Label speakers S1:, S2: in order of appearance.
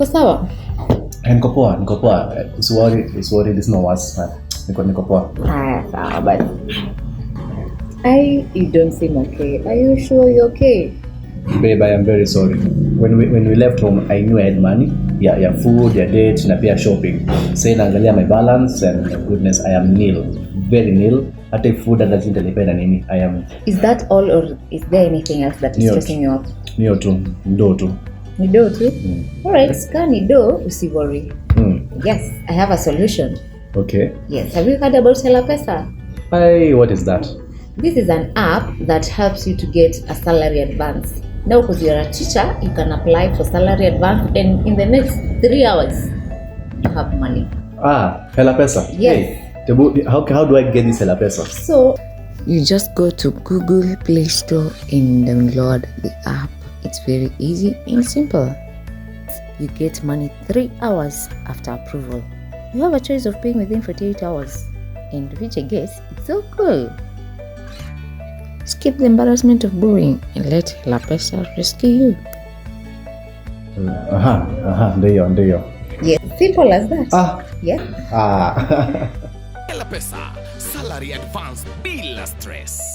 S1: Uko sawa?
S2: Niko poa. Usiworry, this no worse. Niko poa.
S1: Sawa but you don't seem okay. Are you sure you're okay?
S2: Babe, I am very sorry. When we left home, I knew I had money. Yeah, food, yeah, date, na pia shopping. Say naangalia my balance and goodness, I am nil. Very nil. Hata food hata sintalipenda nini. I am.
S1: Is that all or is there anything else that is stressing you out?
S2: Niyo tu. Ndo tu.
S1: Alright, scan do, usiworry. Yes, I have a solution.
S2: Okay.
S1: Yes, have you heard about Hela Pesa?
S2: What is that?
S1: This is an app that helps you to get a salary advance. Now, because you're a teacher, you can apply for salary advance and in the next 3 hours, you have money.
S2: Hela Pesa?
S1: Yes.
S2: Hey, how do I get this Hela Pesa?
S1: So, you just go to Google Play Store and download the app. It's very easy and simple. You get money 3 hours after approval. You have a choice of paying within 48 hours. And which I guess, it's so cool. Skip the embarrassment of borrowing and let Hela Pesa rescue you.
S2: Ndio.
S1: Yes, simple as that. Yeah.
S3: Hela Pesa, salary advance bila stress.